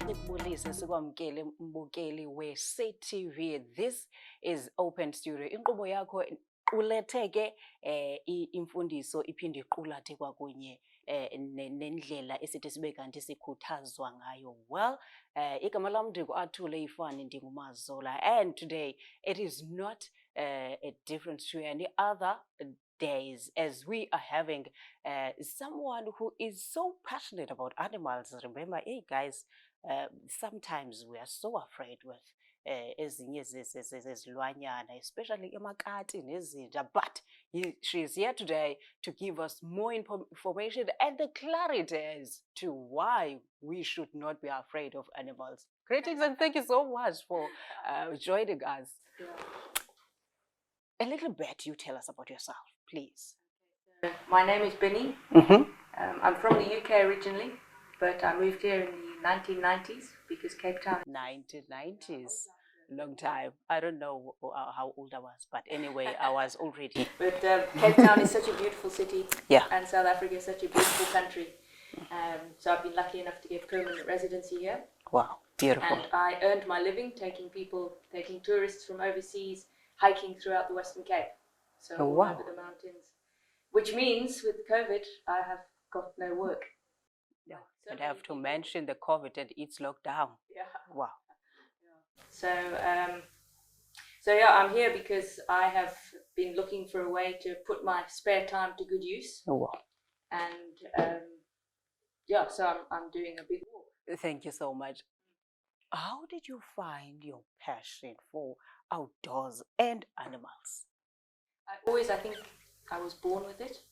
Sibulise sikwamkele mbukeli we-CTV. This is Open Studio. Inkqubo yakho uletheke imfundiso iphinde iqulathe kwakunye nendlela esithi sibe kanti sikhuthazwa ngayo. Well, igama lam ndingu-Athule Ifani, ndinguMazola, and today it is not a different to any other days, as we are having someone who is so passionate about animals. Remember, hey guys, sometimes we are so afraid with ezinye zezilwanyana, especially emakati nezinja, but she is here today to give us more information and the clarity as to why we should not be afraid of animals. Greetings and thank you so much for joining us. Yeah. A little bit, you tell us about yourself, please. My name is Binny. I'm from the UK originally, but I moved here in the 1990s because Cape Town. 1990s, long time. I don't know how old I was, but anyway, I was already. But Cape Town is such a beautiful city, yeah, and South Africa is such a beautiful country. So I've been lucky enough to get permanent residency here. Wow, beautiful. And I earned my living taking tourists from overseas, hiking throughout the Western Cape. So all over the mountains. Which means with COVID, I have got no work. Yeah, and I have to mention the COVID and its lockdown. Yeah. Wow. Yeah. So yeah, I'm here because I have been looking for a way to put my spare time to good use. Oh, wow. And yeah, so I'm doing a big walk. Thank you so much. How did you find your passion for outdoors and animals? I think I was born with it.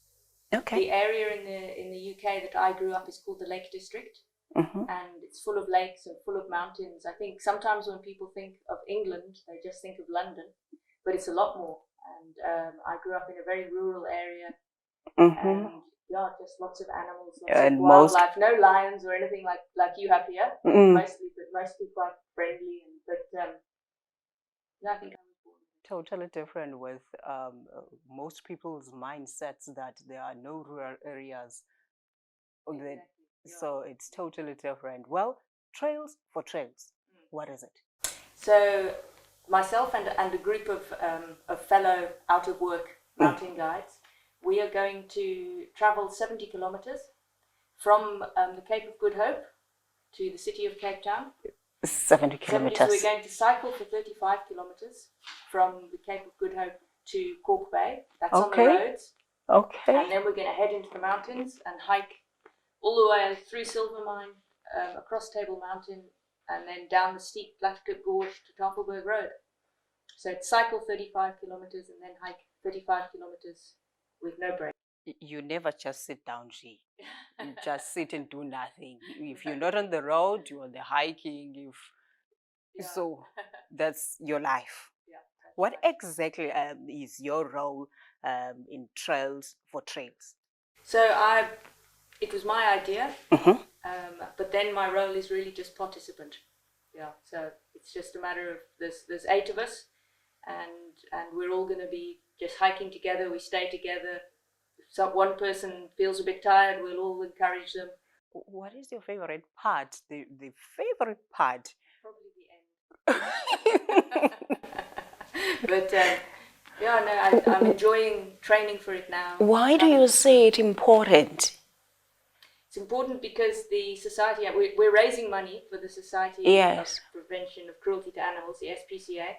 Okay. The area in the UK that I grew up is called the Lake District, and it's full of lakes and full of mountains. I think sometimes when people think of England, they just think of London, but it's a lot more. And I grew up in a very rural area, and yeah, just lots of animals, lots of wildlife. No lions or anything like you have here, mostly quite friendly. But yeah, I think I was born. Totally different with most people's mindsets that there are no rural areas. Exactly. Yeah. So it's totally different. Well, Trails4Tails, what is it? So myself and a group of fellow out-of-work mountain guides, we are going to travel 70 kilometers from the Cape of Good Hope to the city of Cape Town. 70 kilometers. So we're going to cycle for 35 kilometers from the Cape of Good Hope to Cork Bay. That's on the roads. Okay. And then we're going to head into the mountains and hike all the way through Silvermine, across Table Mountain, and then down the steep Blackclip Gorge to Tafelberg Road. So it's cycle 35 kilometers and then hike 35 kilometers with no break. You never just sit down, G. You just sit and do nothing. If you're not on the road, you're on the hiking. So that's your life. Yeah, what exactly is your role in Trails4Tails? So it was my idea, but then my role is really just participant. Yeah, so it's just a matter of there's 8 of us, and we're all going to be just hiking together. We stay together. If one person feels a bit tired, we'll all encourage them. What is your favorite part? The favorite part? Probably the end. But yeah, no, I'm enjoying training for it now. Why do you say it's important? It's important because the society, we're raising money for the Society of Prevention of Cruelty to Animals, the SPCA,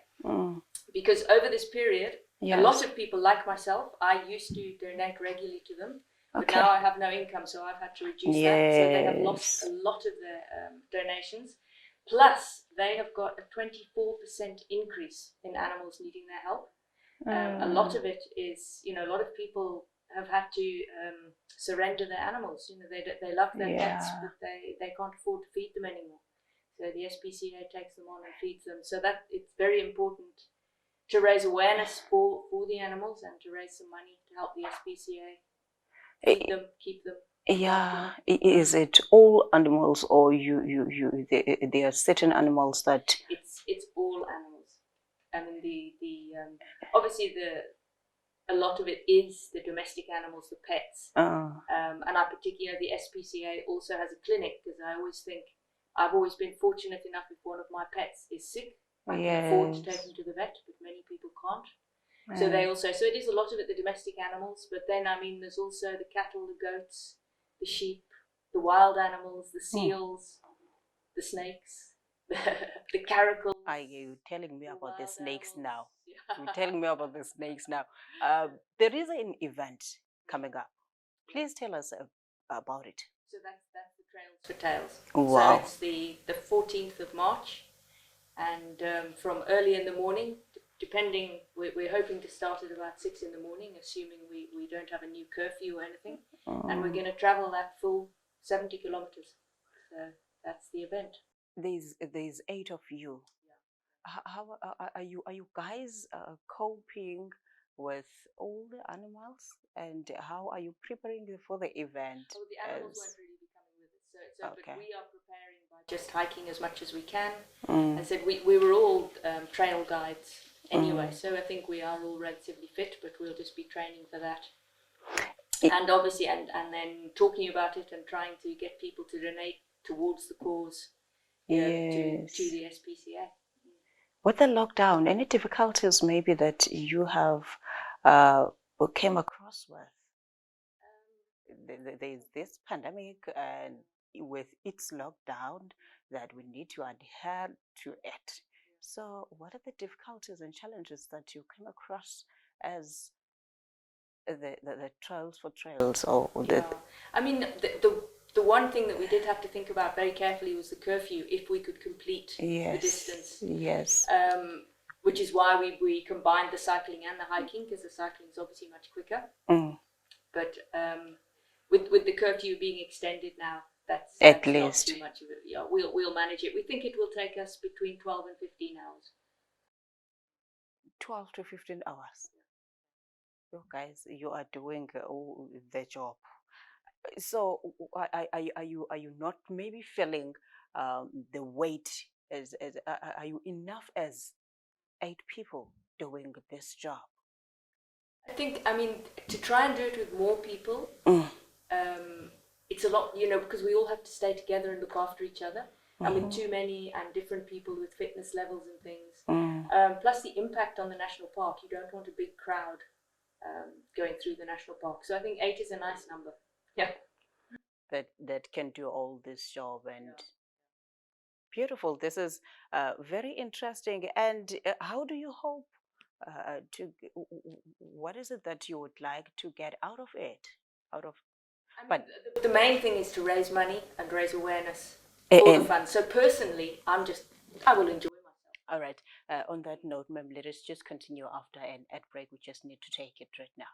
because over this period, a lot of people like myself, I used to donate regularly to them, but now I have no income, so I've had to reduce that. So they have lost a lot of their donations. Plus, they have got a 24% increase in animals needing their help. A lot of it is, a lot of people have had to surrender their animals. They love their pets, but they can't afford to feed them anymore. So the SPCA takes them on and feeds them. So that it's very important to raise awareness for the animals and to raise some money to help the SPCA feed them, keep them. Yeah, is it all animals, or there are certain animals that? It's all animals. I mean the obviously a lot of it is the domestic animals, the pets, and I particularly the SPCA also has a clinic, because I always think I've always been fortunate enough if one of my pets is sick, I can afford to take him to the vet, but many people can't. So they also, so it is a lot of it the domestic animals, but then I mean there's also the cattle, the goats, the sheep, the wild animals, the seals, the snakes, the caracals. Are you telling me about the snakes now? Yeah. You're telling me about the snakes now. There is an event coming up. Please tell us about it. So that's the Trails4Tails. Wow. So it's the 14th of March, and from early in the morning, depending, we're hoping to start at about 6 in the morning, assuming we don't have a new curfew or anything, and we're going to travel that full 70 kilometers. So that's the event. There's 8 of you. Yeah. How are you guys coping with all the animals, and how are you preparing for the event? Oh, the animals won't really be coming with us, so okay. But we are preparing by just hiking as much as we can. I said we were all trail guides anyway, so I think we are all relatively fit, but we'll just be training for that. And obviously, and then talking about it and trying to get people to donate towards the cause, to the SPCA. With the lockdown, any difficulties maybe that you have came across with? There's this pandemic, and with its lockdown, that we need to adhere to it. So what are the difficulties and challenges that you came across as the Trails4Tails? I mean, the one thing that we did have to think about very carefully was the curfew, if we could complete the distance. Yes. Which is why we combined the cycling and the hiking, because the cycling is obviously much quicker. But with the curfew being extended now, that's at least not too much of it. Yeah, we'll manage it. We think it will take us between 12 and 15 hours. 12 to 15 hours. You guys, you are doing the job. So are you not maybe feeling the weight are you enough as 8 people doing this job? I think, I mean, to try and do it with more people, it's a lot, because we all have to stay together and look after each other. And with too many and different people with fitness levels and things, plus the impact on the national park, you don't want a big crowd going through the national park. So I think 8 is a nice number. Yeah. That can do all this job. And beautiful. This is very interesting. And how do you hope what is it that you would like to get out of it? The main thing is to raise money and raise awareness for the fund. So personally, I will enjoy myself. All right. On that note, ma'am, let us just continue after an ad break. We just need to take it right now.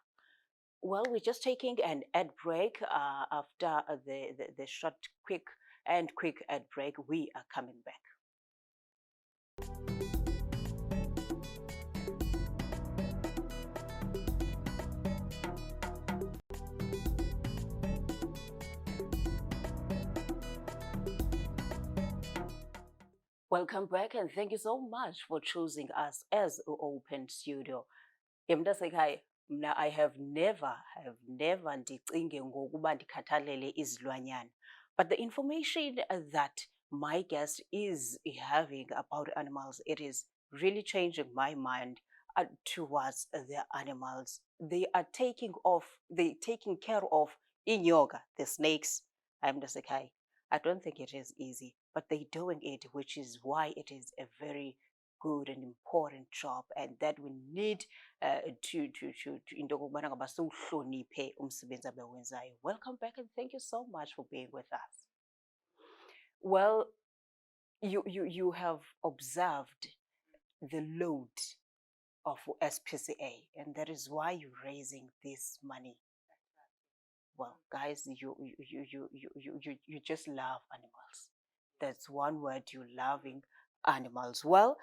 Well, we're just taking an ad break. After the short, quick ad break, we are coming back. Welcome back, and thank you so much for choosing us as Open Studio. Now, I have never ndicinge ngokuba ndikhathalele izilwanyana. But the information that my guest is having about animals, it is really changing my mind towards the animals. They are taking care of inyoka, the snakes. I'm just like, I don't think it is easy, but they're doing it, which is why it is a very good and important job, and that we need to into okubana ngaba siwuhloniphe umsebenzi abawenzayo. Welcome back, and thank you so much for being with us. Well, you have observed the load of SPCA, and that is why you're raising this money. Well, guys, you just love animals. That's one word, you loving animals. Well,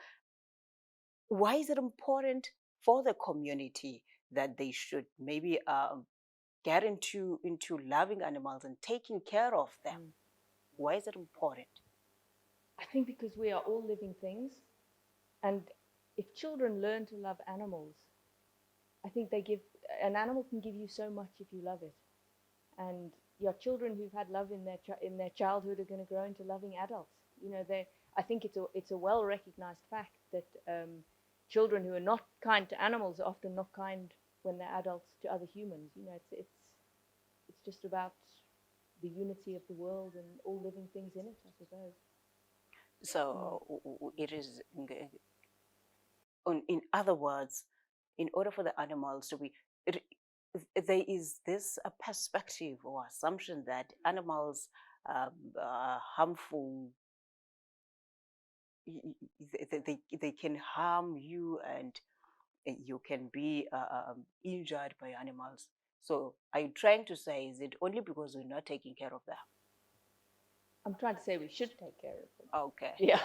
why is it important for the community that they should maybe get into loving animals and taking care of them? Why is it important? I think because we are all living things, and if children learn to love animals, I think an animal can give you so much if you love it. And children who've had love in their childhood are going to grow into loving adults. I think it's a well recognized fact that children who are not kind to animals are often not kind when they're adults to other humans. It's just about the unity of the world and all living things in it, I suppose. So it is, in other words, in order for the animals to be, there is this a perspective or assumption that animals are harmful. They can harm you, and you can be injured by animals. So are you trying to say, is it only because we're not taking care of them? I'm trying to say we should take care of them. Okay. Yeah.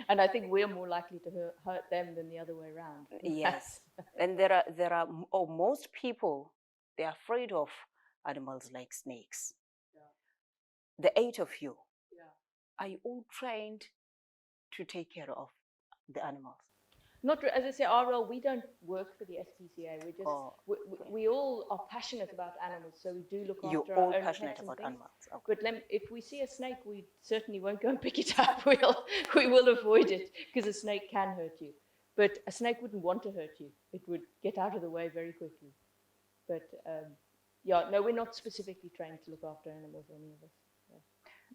And I think we're more likely to hurt them than the other way around. Yes. And most people, they're afraid of animals like snakes. Yeah. The 8 of you, are you all trained to take care of the animals? Not, as I say, our role, we don't work for the SPCA. We just, we all are passionate about animals, so we do look after our own pets. You're all passionate about animals. Okay. But if we see a snake, we certainly won't go and pick it up. We will avoid it, because a snake can hurt you. But a snake wouldn't want to hurt you. It would get out of the way very quickly. But no, we're not specifically trained to look after animals, any of us. Yeah.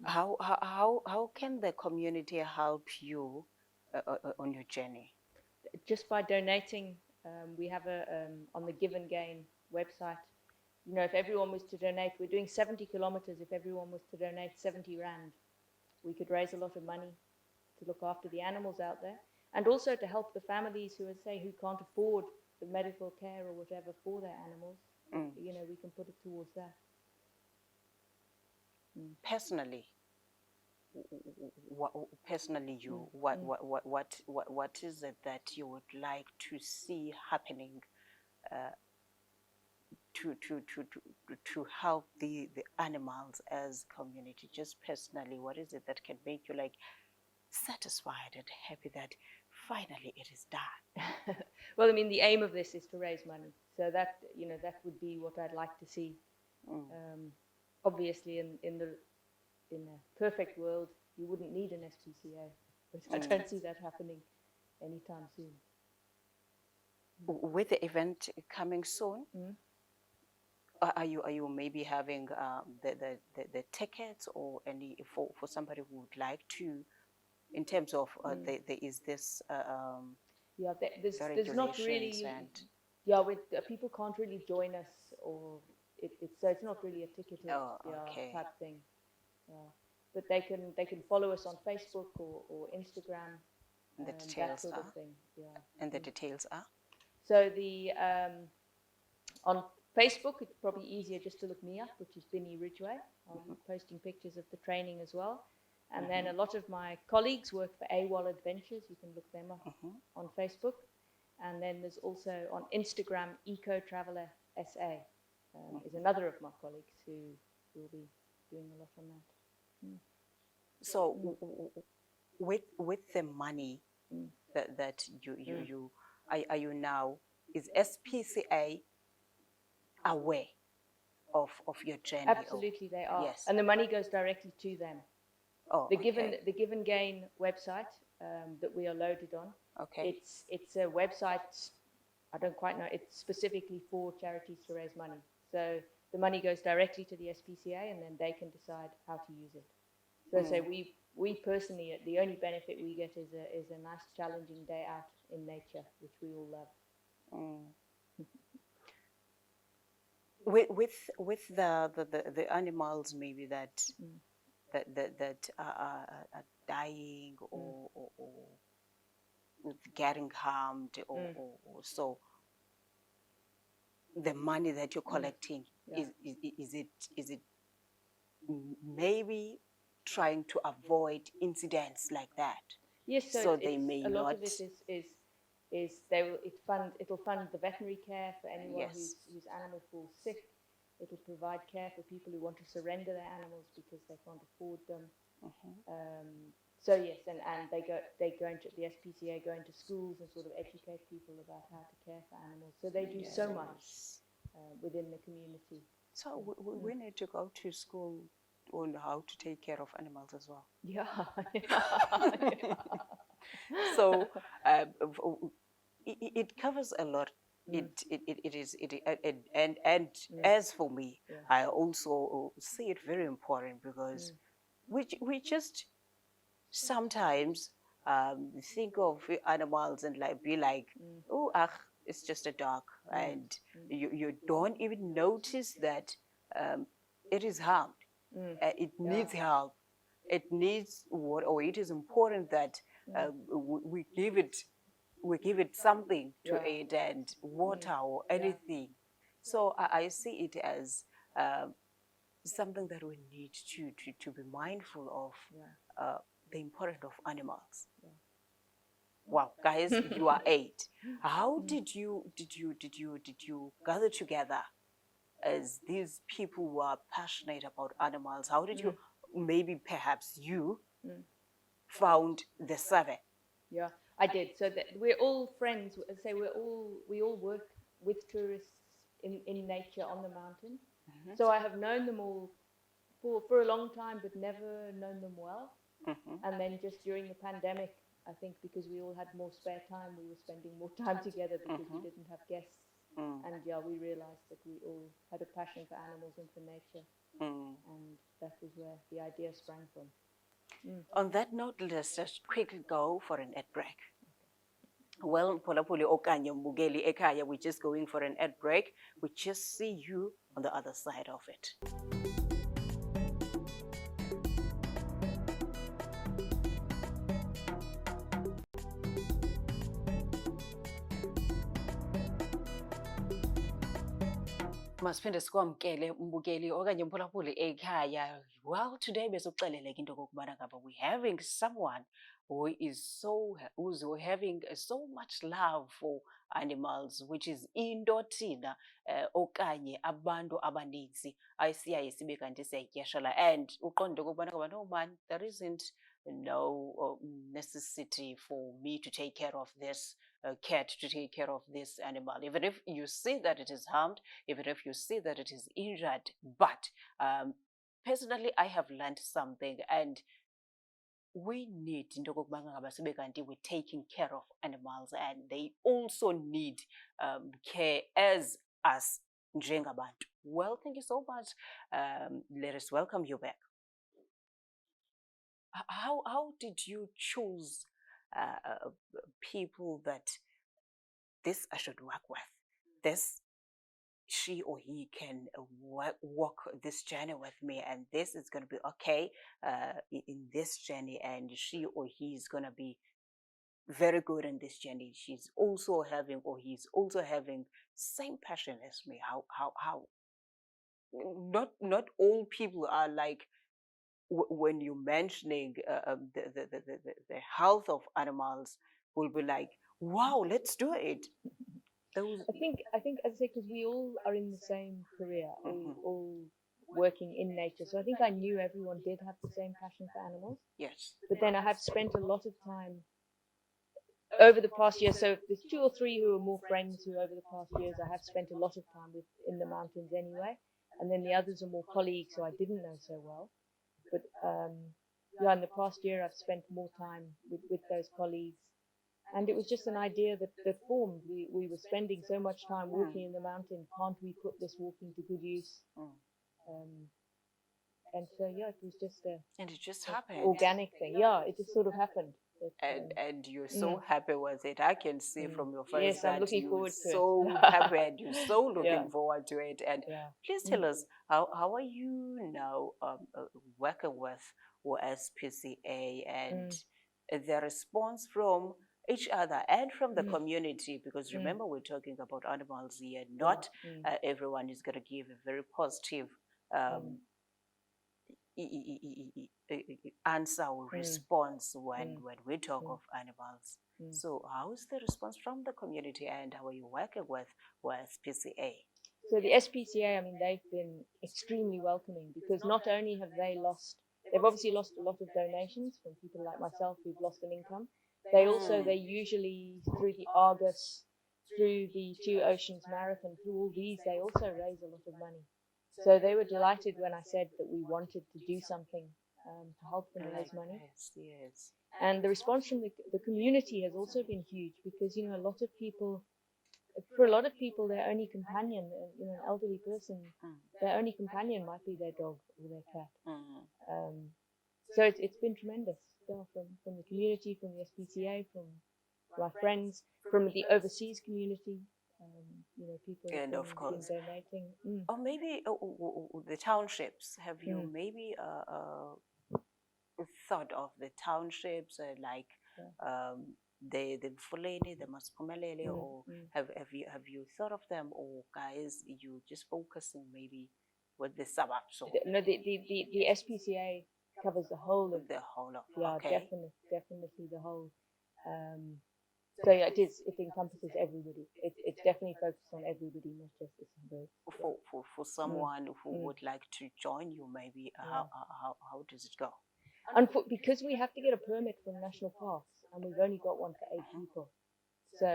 How can the community help you on your journey? Just by donating. We have on the Give and Gain website, if everyone was to donate, we're doing 70 kilometers. If everyone was to donate 70 rand, we could raise a lot of money to look after the animals out there, and also to help the families who can't afford the medical care or whatever for their animals. We can put it towards that. Personally, what is it that you would like to see happening to help the animals as community? Just personally, what is it that can make you satisfied and happy that finally it is done? Well, the aim of this is to raise money, so that that would be what I'd like to see. Obviously, in a perfect world, you wouldn't need an SPCA, but I don't see that happening anytime soon. With the event coming soon, are you maybe having the tickets or any for somebody who would like to, in terms of there is this there's not really people can't really join us, or it's not really a ticketed type thing. But they can follow us on Facebook or Instagram. The details that sort of thing. And the details are? So on Facebook, it's probably easier just to look me up, which is Binny Ridgway. I'll be posting pictures of the training as well. And then a lot of my colleagues work for AWOL Adventures. You can look them up on Facebook. And then there's also on Instagram, Eco Traveller SA is another of my colleagues who will be doing a lot on that. So with the money that you are you now, is SPCA aware of your journey? Absolutely, they are. Yes. And the money goes directly to them. The Give and Gain website that we are loaded on. Okay. It's a website, I don't quite know, it's specifically for charities to raise money. So the money goes directly to the SPCA, and then they can decide how to use it. So we personally, the only benefit we get is a nice challenging day out in nature, which we all love. With the animals maybe that are dying or getting harmed or so, the money that you're collecting, is it maybe trying to avoid incidents like that? Yes, so they may a lot of it it'll fund the veterinary care for anyone whose animal falls sick. It'll provide care for people who want to surrender their animals because they can't afford them. So yes, and the SPCA go into schools and sort of educate people about how to care for animals. So they do so much within the community. So we need to go to school on how to take care of animals as well. Yeah. So it covers a lot. And as for me, I also see it very important because we just sometimes think of animals and be like, oh, it's just a dog, and you don't even notice that it is harmed. It needs help. It needs it is important that we give it something to eat and water or anything. So I see it as something that we need to be mindful of, the importance of animals. Wow, guys, you are 8. How did you gather together as these people who are passionate about animals? How did you, maybe perhaps you found the 7? Yeah, I did. So that we're all friends. Say we all work with tourists in nature on the mountain. So I have known them all for a long time, but never known them well. And then just during the pandemic, I think because we all had more spare time, we were spending more time together because we didn't have guests. And we realized that we all had a passion for animals and for nature. And that was where the idea sprang from. On that note, let's just quickly go for an ad break. Well, Polapuli okanye mbukeli ekhaya, we're just going for an ad break. We just see you on the other side of it. Masiphinde sikwamkele mbukeli okanye mphulaphuli ekhaya. Well, today besokuxeleleka into kokubana ngaba we're having someone who's having so much love for animals, which is into thina okanye abantu abaninzi ayisiyaye sibe kanti siyayityeshala. And uqonde kokubana ngaba no man, there isn't no necessity for me to take care of this cat, to take care of this animal, even if you see that it is harmed, even if you see that it is injured. But personally, I have learned something, and we need into kokubana ngaba sibe kanti we're taking care of animals, and they also need care as us njengabantu. Well, thank you so much. Let us welcome you back. How did you choose people that this I should work with? This she or he can walk this journey with me, and this is going to be okay in this journey, and she or he is going to be very good in this journey. She's also having, or he's also having, same passion as me. How not all people are like, when you're mentioning the health of animals, will be like, wow, let's do it. I think as I say, because we all are in the same career, all working in nature. So I think I knew everyone did have the same passion for animals. Yes. But then I have spent a lot of time over the past year. So there's 2 or 3 who are more friends who over the past years I have spent a lot of time with in the mountains anyway. And then the others are more colleagues who I didn't know so well. But in the past year I've spent more time with those colleagues. And it was just an idea that formed. We were spending so much time walking in the mountain. Can't we put this walking to good use? And so, it was just and it just happened. Organic thing. Yeah, it just sort of happened. And you're so happy with it. I can see from your face yes, that I'm looking forward to so it. happy, and you're so looking forward to it. And please tell us, how are you now working with SPCA and the response from each other and from the community? Because remember, we're talking about animals here. Not everyone is going to give a very positive answer or response when we talk of animals. So how is the response from the community, and how are you working with SPCA? So the SPCA, I mean, they've been extremely welcoming, because not only have they've obviously lost a lot of donations from people like myself who've lost an income. They usually, through the Argus, through the Two Oceans Marathon, through all these, they also raise a lot of money. So they were delighted when I said that we wanted to do something to help them raise money. Yes. And the response from the community has also been huge because, you know, for a lot of people, their only companion, you know, an elderly person, their only companion might be their dog or their cat. So it's been tremendous from the community, from the SPCA, from my friends, from the overseas community. You know, people And have of course, been donating. Or maybe the townships. Have you maybe thought of the townships like the Mfuleni, the Maspumelele, or have you thought of them, or guys you just focusing maybe with the suburbs? Or? No, the SPCA covers the whole of okay. definitely the whole. So yeah, it encompasses everybody. It's definitely focused on everybody, not just the suburbs. For someone who would like to join you, maybe how does it go? Because we have to get a permit from national parks, and we've only got one for 8 people. So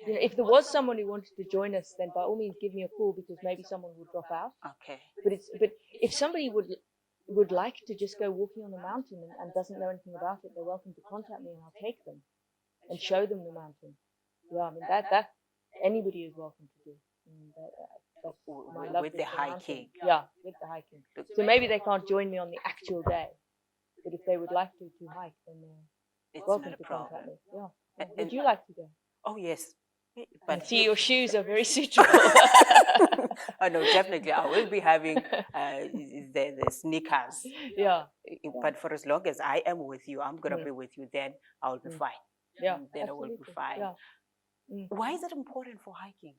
you know, if there was someone who wanted to join us, then by all means give me a call, because maybe someone would drop out. Okay. But if somebody would like to just go walking on the mountain and doesn't know anything about it, they're welcome to contact me, and I'll take them and show them the mountain. Yeah, I mean that anybody is welcome to do. With the hiking. Yeah, with the hiking. So maybe they can't join me on the actual day, but if they would like to hike, then they're welcome to contact me. Yeah. Would you like to go? Oh yes. But see, your shoes are very suitable. Oh no, definitely. I will be having the sneakers. Yeah. But for as long as I am with you, I'm gonna be with you. Then I will be fine. Yeah. Then I will be fine. Yeah. Why is it important for hiking?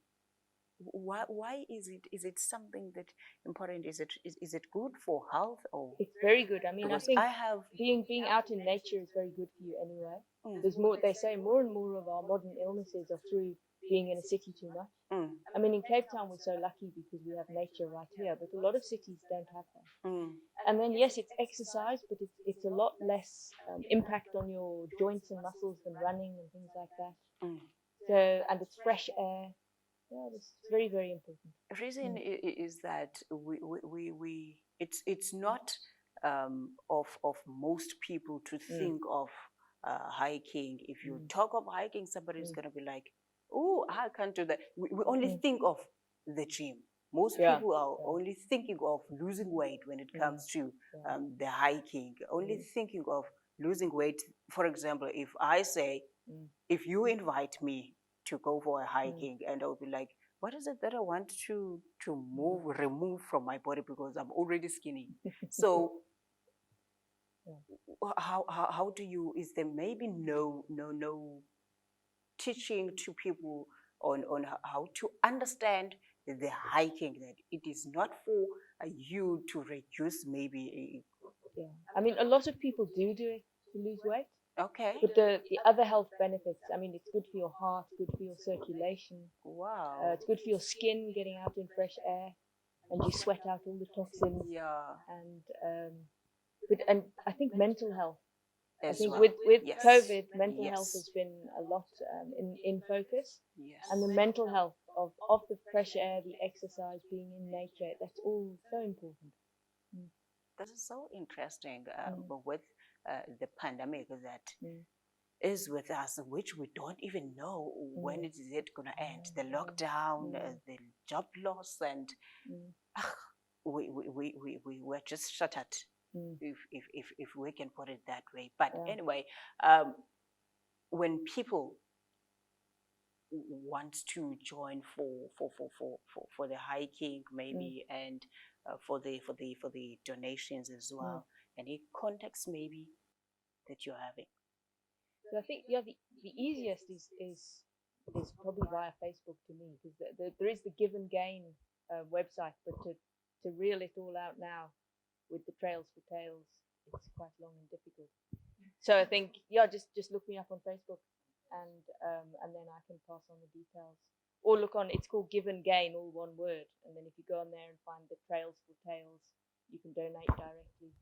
Why is it something that important? Is it good for health, or? It's very good. I mean, Because I think being out in nature is very good for you anyway. There's more. They say more and more of our modern illnesses are through being in a city too much. I mean, in Cape Town we're so lucky because we have nature right here, but a lot of cities don't have that. And then yes, it's exercise, but it's a lot less impact on your joints and muscles than running and things like that. So, and it's fresh air. Yeah, it's very, very important. The reason is that it's not of most people to think of hiking. If you talk of hiking, somebody is gonna be like, "Oh, I can't do that." We only think of the gym. Most people are only thinking of losing weight when it comes to the hiking. Only thinking of losing weight. For example, if I say, if you invite me to go for a hiking, and I'll be like, what is it that I want to remove from my body, because I'm already skinny? So how do you, is there maybe no teaching to people on how to understand the hiking, that it is not for you to reduce maybe I mean, a lot of people do it to lose weight. Okay. But the other health benefits, I mean, it's good for your heart, good for your circulation. Wow. It's good for your skin, getting out in fresh air, and you sweat out all the toxins. Yeah. And I think mental health. As I think well. with Yes. COVID, mental health has been a lot in focus. Yes. And the mental health of the fresh air, the exercise, being in nature, that's all so important. This is so interesting with the pandemic that is with us, which we don't even know when is it going to end. The lockdown, the job loss, and we were just shattered, if we can put it that way. But anyway, when people want to join for the hiking maybe, and for the donations as well, any contacts maybe that you're having? So I think the easiest is probably via Facebook to me, because there is the Give and Gain website, but to reel it all out now with the Trails4Tails, it's quite long and difficult. So I think just look me up on Facebook, and then I can pass on the details. Or look on, it's called Give and Gain, all one word, and then if you go on there and find the Trails4Tails, you can donate directly,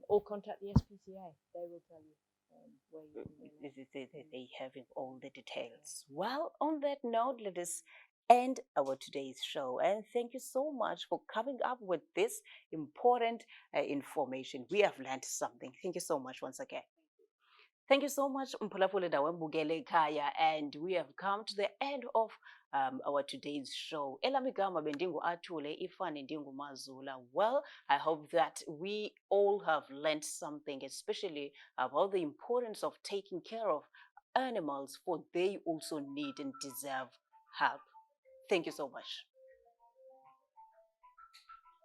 or contact the SPCA. They will tell you where you can donate. They having all the details. Well, on that note, let us end our today's show. And thank you so much for coming up with this important information. We have learned something. Thank you so much once again. Thank you so much, Mphulaphula Dawembugele Kaya, and we have come to the end of our today's show. Elamigama bendingu atule ifani ndingu mazula. Well, I hope that we all have learned something, especially about the importance of taking care of animals, for they also need and deserve help. Thank you so much.